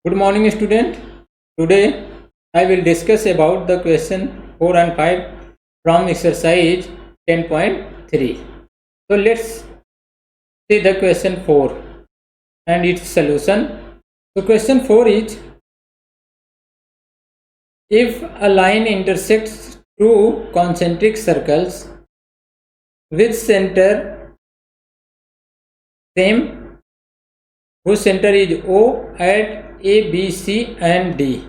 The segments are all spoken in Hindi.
Good morning, student. Today I will discuss about the question 4 and 5 from exercise 10.3. So let's see the question 4 and its solution. So question 4 is, if a line intersects two concentric circles with center same, whose center is O at A, B, C and D,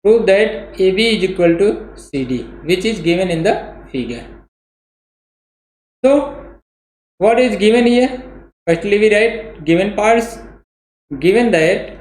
prove that AB is equal to CD, which is given in the figure. So what is given here? Firstly we write given parts. Given that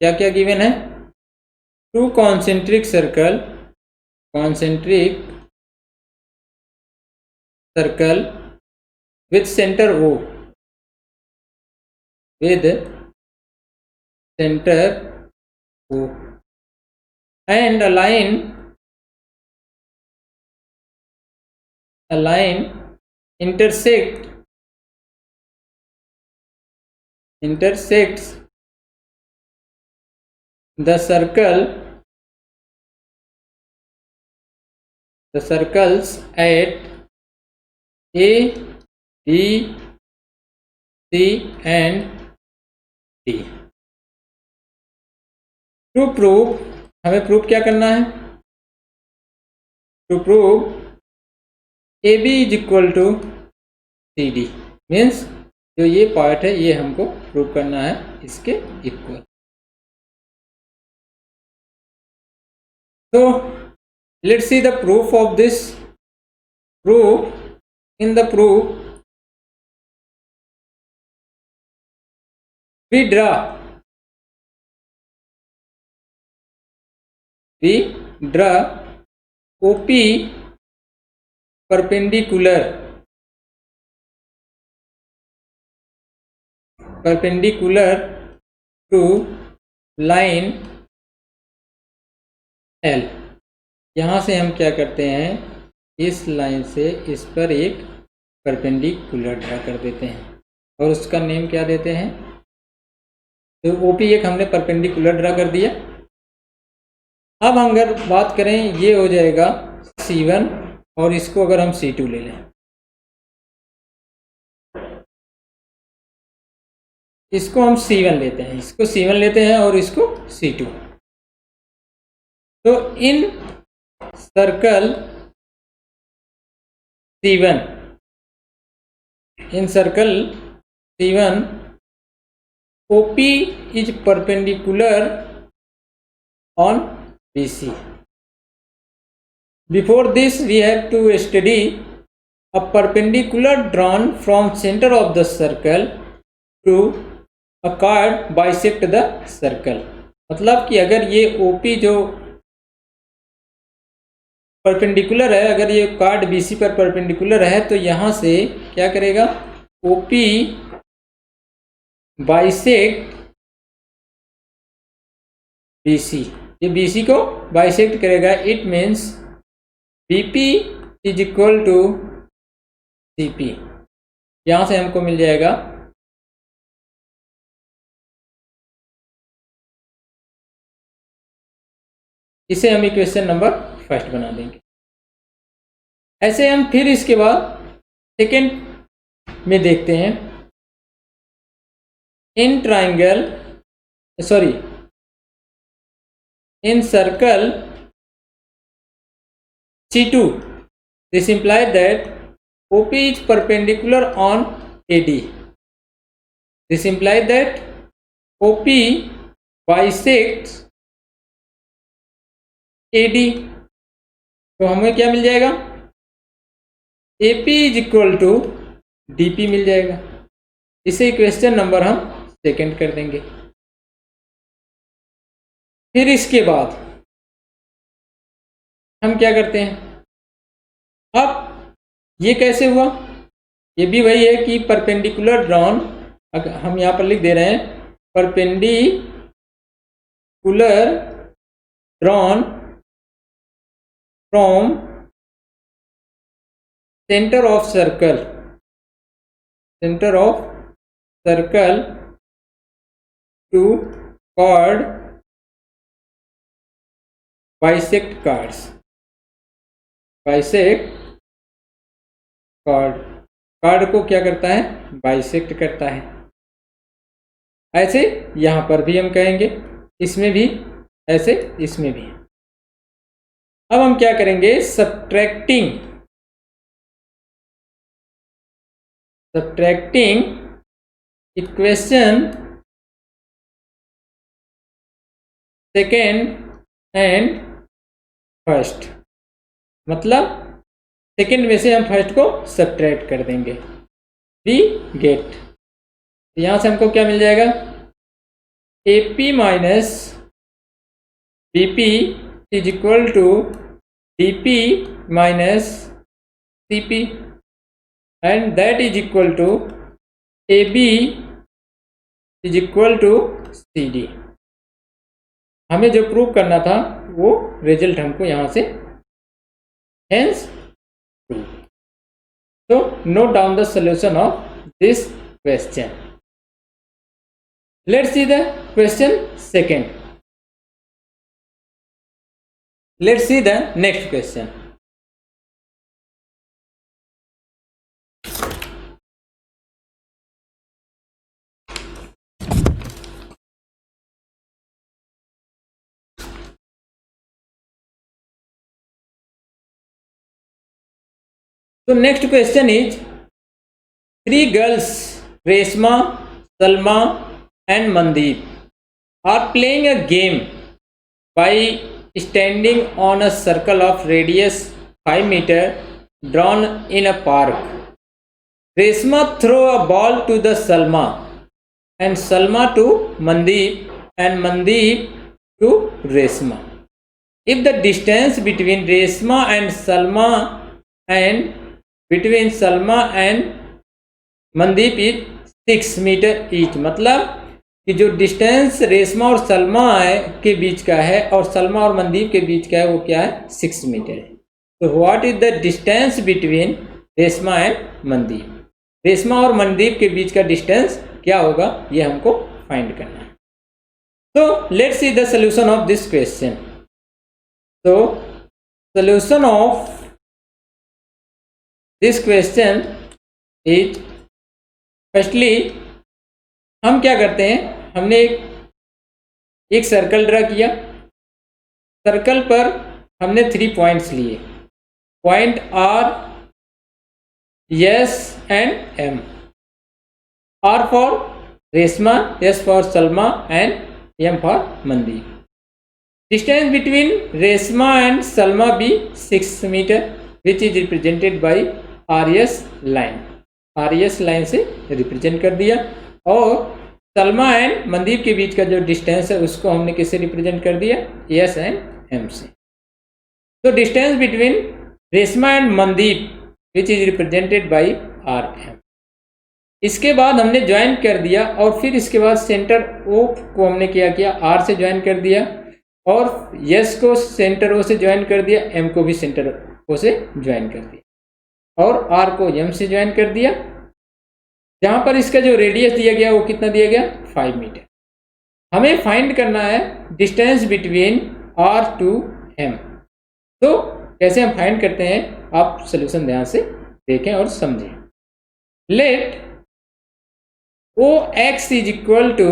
क्या क्या given है? Two concentric circle with center O, and a line intersects the circles at A, B, C and D. To prove, हमें प्रूव क्या करना है? To prove AB is equal to CD means जो ये पार्ट है ये हमको प्रूव करना है इसके equal. So let's see the proof of this. In the proof we draw OP perpendicular to line L. यहाँ से हम क्या करते हैं, इस लाइन से इस पर एक परपेंडिकुलर ड्रा कर देते हैं और उसका नेम क्या देते हैं. तो OP एक हमने परपेंडिकुलर ड्रा कर दिया. अब अगर बात करें ये हो जाएगा C1 और इसको अगर हम C2 ले लें, इसको हम C1 लेते हैं, इसको C1 लेते हैं और इसको C2. तो इन circle C1 OP is perpendicular on BC. Before this we have to study a perpendicular drawn from center of the circle to a chord bisect the circle. मतलब कि अगर ये OP जो परपेंडिकुलर है, अगर ये कार्ड BC पर परपेंडिकुलर है तो यहाँ से क्या करेगा, OP बाइसेक्ट BC, ये BC को बाइसेक्ट करेगा. It means BP is equal to CP. यहाँ से हमको मिल जाएगा इसे हम इक्वेशन नंबर फर्स्ट बना देंगे. ऐसे हम फिर इसके बाद सेकेंड में देखते हैं. इन circle C2, this implies that OP is perpendicular on AD. This implies that OP bisects AD. तो हमें क्या मिल जाएगा, AP is equal to DP मिल जाएगा. इसे क्वेश्चन नंबर हम सेकंड कर देंगे. फिर इसके बाद हम क्या करते हैं, अब ये कैसे हुआ, ये भी वही है कि परपेंडिकुलर ड्रॉन, हम यहाँ पर लिख दे रहे हैं perpendicular drawn from center of circle to chord bisect cards, bisect card को क्या करता है, बाइसेक्ट करता है। ऐसे यहाँ पर भी हम कहेंगे, इसमें भी ऐसे, इसमें भी। अब हम क्या करेंगे, subtracting equation second and first, मतलब सेकेंड में से हम फर्स्ट को सब्ट्रैक्ट कर देंगे। वी गेट, यहां से हमको क्या मिल जाएगा, AP minus BP is equal to DP minus CP and that is equal to AB is equal to CD। हमें जो प्रूव करना था वो रिजल्ट हमको यहाँ से hence prove. So note down the solution of this question. Let's see the question second. Let's see the next question. So next question is, three girls, Reshma, Salma and Mandeep, are playing a game by standing on a circle of radius 5 meters drawn in a park. Reshma throw a ball to the Salma and Salma to Mandeep and Mandeep to Reshma. If the distance between Reshma and Salma and Mandeep is 6 metre each, मतलब कि जो डिस्टेंस रेशमा और सलमा के बीच का है और सलमा और मनदीप के बीच का है वो क्या है, 6 मीटर है। तो what is the distance between Reshma and Mandeep, Reshma और मनदीप के बीच का डिस्टेंस क्या होगा, ये हमको फाइंड करना है। तो let's see the solution of this question. तो solution of this question is, firstly हम क्या करते हैं, हमने एक सर्कल ड्रा किया, सर्कल पर हमने 3 पॉइंट्स लिए, point R, S and M। R for Reshma, S for Salma and M for Mandeep. Distance between Reshma and Salma be 6 metre which is represented by RS line, RS line से रिप्रेजेंट कर दिया। और सलमा एंड मनदीप के बीच का जो डिस्टेंस है उसको हमने किससे रिप्रेजेंट कर दिया, S एंड M से। तो distance between Reshma and Mandeep which is represented by RM। इसके बाद हमने ज्वाइन कर दिया और फिर इसके बाद सेंटर O को हमने क्या किया, R से ज्वाइन कर दिया और S को सेंटर O से ज्वाइन कर दिया, M को भी सेंटर O से ज्वाइन कर दिया और R को M से ज्वाइन कर दिया। जहाँ पर इसका जो रेडियस दिया गया वो कितना दिया गया, 5 मीटर। हमें फाइंड करना है distance between R to M। तो कैसे हम फाइंड करते हैं, आप सॉल्यूशन ध्यान से देखें और समझें। Let OX is equal to,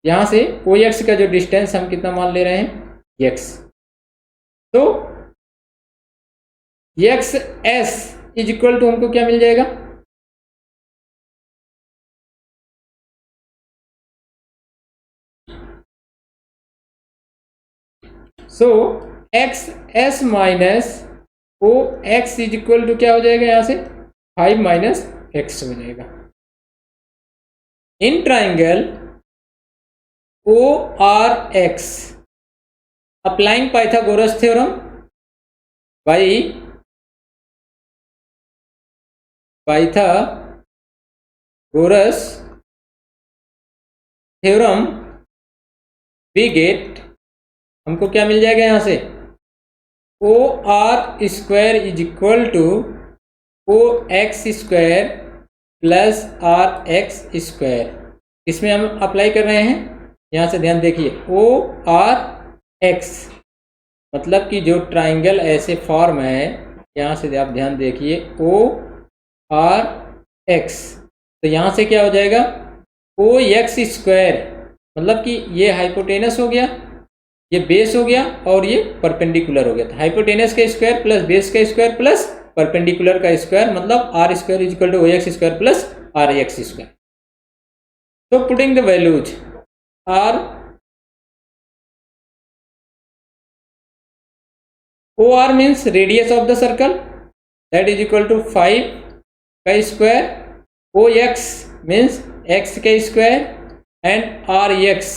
यहाँ से OX का जो डिस्टेंस हम कितना मान ले रहे हैं, X। तो XS इज इक्वल टू हमको क्या मिल जाएगा, so XS minus OX is equal to क्या हो जाएगा, यहाँ से 5 माइनस X हो जाएगा। In triangle ORX applying Pythagoras theorem by Pythagoras theorem we get, हमको क्या मिल जाएगा यहाँ से, OR square is equal to OX square plus RX square. इसमें हम अप्लाई कर रहे हैं, यहाँ से ध्यान देखिए, ORX मतलब कि जो ट्राइंगल ऐसे फॉर्म है, यहाँ से आप ध्यान देखिए ओ आर एक्स, तो यहाँ से क्या हो जाएगा ओ एक्स स्क्वायर, मतलब कि ये हाइपोटेनस हो गया, ये बेस हो गया और ये परपेंडिकुलर हो गया। तो हाइपोटेनस का स्क्वायर प्लस बेस का स्क्वायर प्लस परपेंडिकुलर का स्क्वायर, मतलब R square is equal to O X square plus R X square. तो putting the values R O R means radius of the circle that is equal to 5 का square, O X means X का स्क्वायर एंड आर एक्स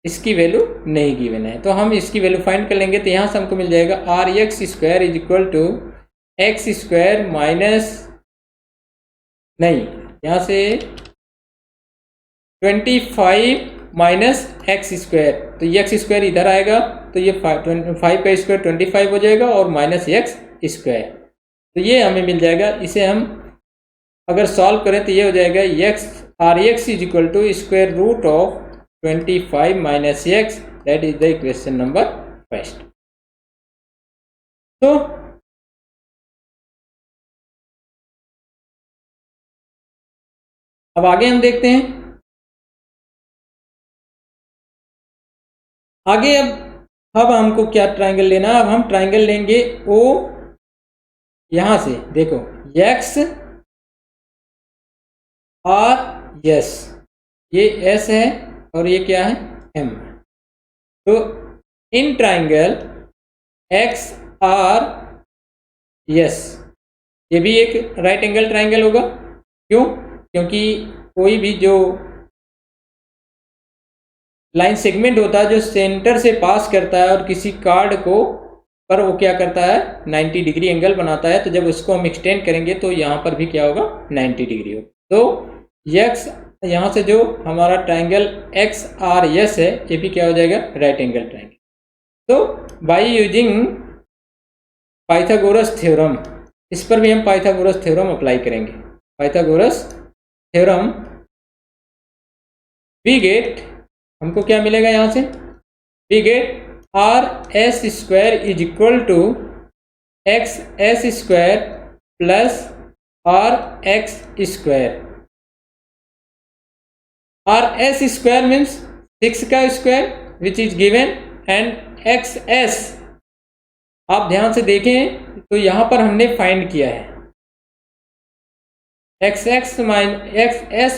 इसकी वैल्यू नहीं गिवन है, तो हम इसकी वैल्यू फाइंड कर लेंगे। तो यहाँ से हमको मिल जाएगा R X square is equal to X square minus, नहीं यहाँ से 25 माइनस एक्स स्क्वायर, तो ये एक्स स्क्वायर इधर आएगा तो ये 5 का स्क्वायर 25 हो जाएगा और माइनस एक्स स्क्वायर, तो ये हमें मिल जाएगा। इसे हम अगर सॉल्व करें तो ये हो जाएगा X R X is equal to square root of 25 minus X, that is the equation number first. तो अब आगे हम देखते हैं, आगे अब हमको क्या ट्राइंगल लेना है। अब हम ट्राइंगल लेंगे ओ, यहां से देखो एक्स आर एस, ये एस है और ये क्या है एम, तो in triangle x R S, ये भी एक राइट एंगल ट्राइंगल होगा। क्यों? क्योंकि कोई भी जो लाइन सेगमेंट होता है जो सेंटर से पास करता है और किसी कार्ड को पर वो क्या करता है 90 डिग्री एंगल बनाता है, तो जब उसको हम एक्सटेंड करेंगे तो यहाँ पर भी क्या होगा 90 डिग्री होगा। तो एक्स यहाँ से जो हमारा ट्राइंगल एक्स आर एस है ये भी क्या हो जाएगा राइट एंगल ट्राइंगल। तो बाय यूजिंग पाइथागोरस थ्योरम, इस पर भी हम पाइथागोरस थ्योरम अप्लाई करेंगे। पाइथागोरस थ्योरम वी गेट, हमको क्या मिलेगा यहाँ से, we get R S square is equal to X S square plus R X square. R S square means 6 का square which is given and X S, आप ध्यान से देखें तो यहाँ पर हमने फाइंड किया है X S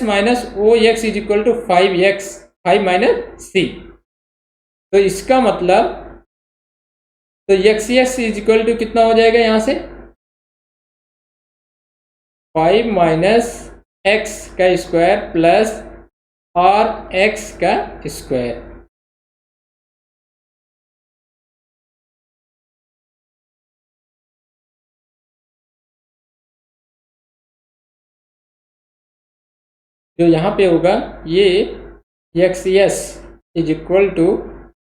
minus O X is equal to 5 minus C, तो इसका मतलब तो X S is equal to कितना हो जाएगा यहाँ से 5 माइनस एक्स का स्क्वायर प्लस आर एक्स का स्क्वायर। जो यहाँ पे होगा ये X S is equal to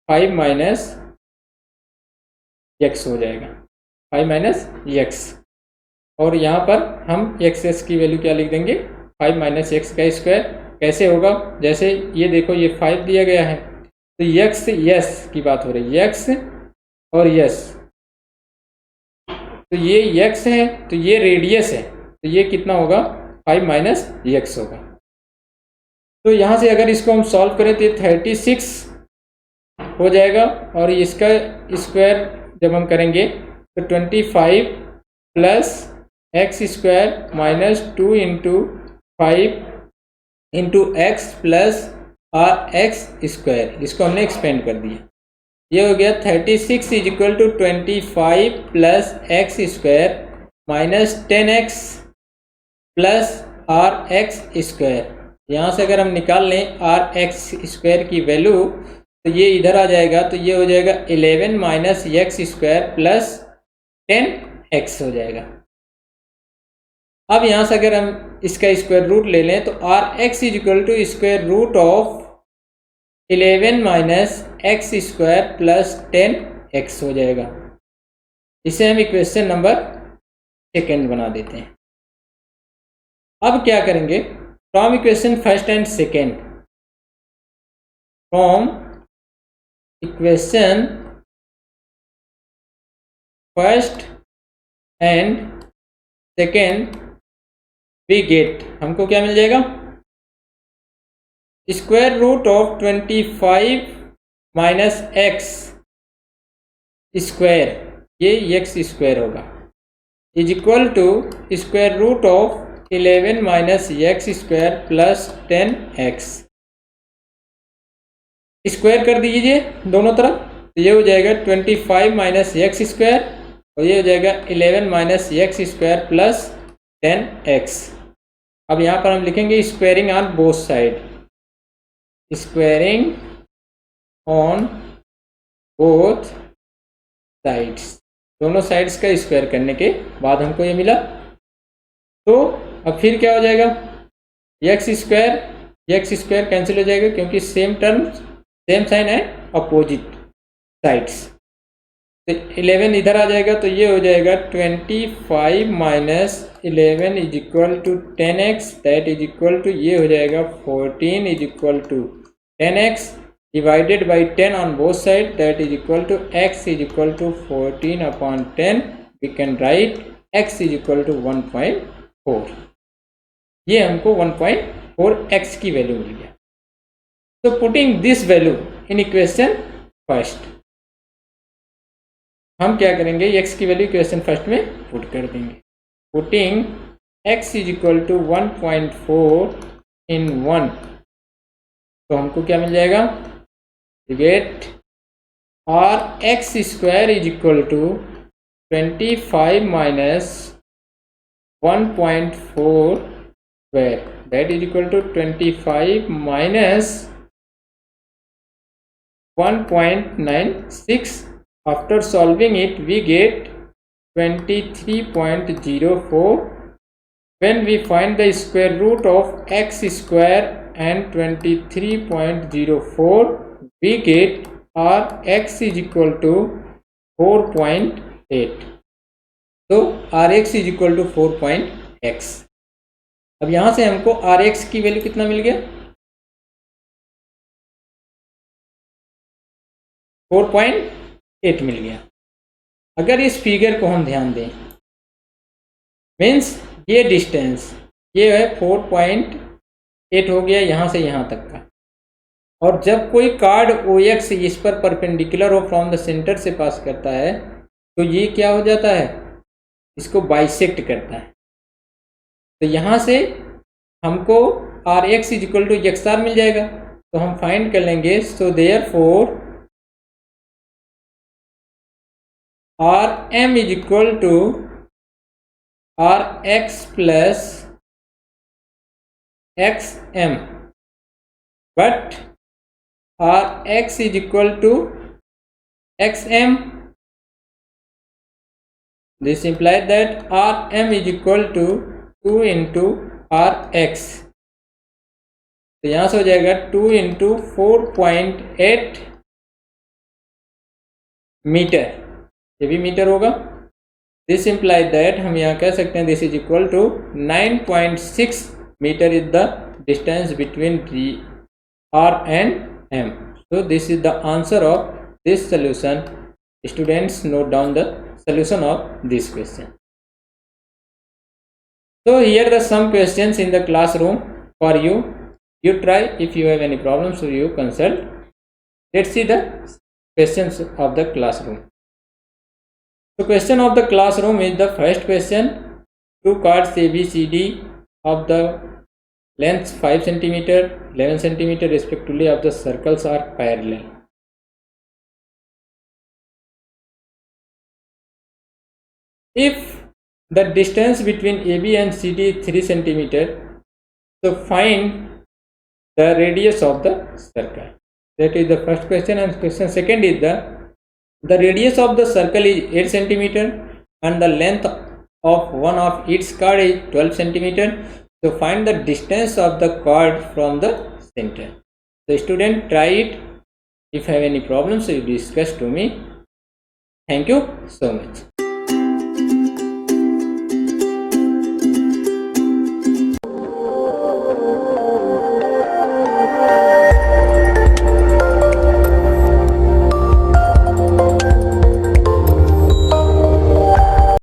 5 minus X हो जाएगा, 5 माइनस एक्स, और यहाँ पर हम एक्स एस की वैल्यू क्या लिख देंगे 5 माइनस एक्स का स्क्वायर। कैसे होगा, जैसे ये देखो ये 5 दिया गया है तो एक्स एस की बात हो रही है, एक्स और एस, तो ये एक्स है तो ये रेडियस है, तो ये कितना होगा 5 माइनस एक्स होगा। तो यहाँ से अगर इसको हम सॉल्व करें तो ये 36 हो जाएगा, और इसका स्क्वायर जब हम करेंगे तो 25 plus X square minus 2 into 5 into X plus R X square, इसको हमने एक्सपेंड कर दिया। ये हो गया 36 is equal to 25 plus X square minus 10x plus R X square. यहाँ से अगर हम निकाल लें आर एक्स स्क्वायर की वैल्यू तो ये इधर आ जाएगा, तो ये हो जाएगा 11 minus X square plus 10x हो जाएगा। अब यहाँ से अगर हम इसका स्क्वायर रूट ले लें तो R X is equal to square root of 11 minus X square plus 10x हो जाएगा। इसे हम इक्वेशन नंबर सेकेंड बना देते हैं। अब क्या करेंगे, from equation first and second, from equation first and second we get, हमको क्या मिल जाएगा, square root of 25 minus X square, ये एक्स स्क्वायर होगा, is equal to square root of 11 minus X square plus 10x। Square कर दीजिए दोनों तरफ, तो ये हो जाएगा 25 माइनस एक्स स्क्वायर और ये हो जाएगा 11 minus X square plus 10x। अब यहाँ पर हम लिखेंगे squaring on both side, squaring on both sides, दोनों साइड्स का स्क्वायर करने के बाद हमको ये मिला। तो अब फिर क्या हो जाएगा, एक्स स्क्वायर कैंसिल हो जाएगा क्योंकि सेम टर्म सेम साइन है अपोजिट साइड्स। तो 11 इधर आ जाएगा, तो ये हो जाएगा 25 minus 11 is equal to 10x, that is equal to, ये हो जाएगा 14 is equal to 10x divided by 10 on both side, that is equal to x is equal to 14 upon 10, we can write x is equal to 1.4। ये हमको 1.4x की वैल्यू मिल गया। तो putting this value in equation first, हम क्या करेंगे, x की वैल्यू इक्वेशन फर्स्ट में पुट कर देंगे। Putting x is equal to 1.4 in 1, तो हमको क्या मिल जाएगा, get R X square is equal to 25 minus 1.4 square, that is equal to 25 minus 1.96. After solving it we get 23.04. When we find the square root of x square and 23.04, we get Rx is equal to 4.8. तो Rx is equal to 4.x। अब यहां से हमको Rx की वैल्यू कितना मिल गया, 4.8 मिल गया। अगर इस फिगर को हम ध्यान दें, मीन्स ये डिस्टेंस ये है 4.8 हो गया यहाँ से यहाँ तक का, और जब कोई कार्ड OX इस पर परपेंडिकुलर हो फ्रॉम द सेंटर से पास करता है तो ये क्या हो जाता है, इसको बाइसेक्ट करता है। तो यहाँ से हमको Rx is equal to XR मिल जाएगा, तो हम फाइंड कर लेंगे। So therefore Rm is equal to Rx plus XM, but Rx is equal to XM, this implies that Rm is equal to 2 into Rx। तो यहाँ से हो जाएगा 2 into 4.8 मीटर, ये भी मीटर होगा। दिस implies that हम यहाँ कह सकते हैं this is equal to 9.6 metre is the distance between R and M। So this is the answer of this solution. Students, note down the solution of this question. So here are some questions in the classroom for you. You try. If you have any problems, so you consult. Let's see the questions of the classroom. The question of the classroom is the first question. Two cards ABCD of the length 5 cm, 11 cm respectively of the circles are parallel. If the distance between AB and CD is 3 cm, so find the radius of the circle. That is the first question. And question second is the radius of the circle is 8 cm and the length of one of its chord is 12 cm. So find the distance of the chord from the center. So student, try it. If you have any problems, so you discuss to me. Thank you so much.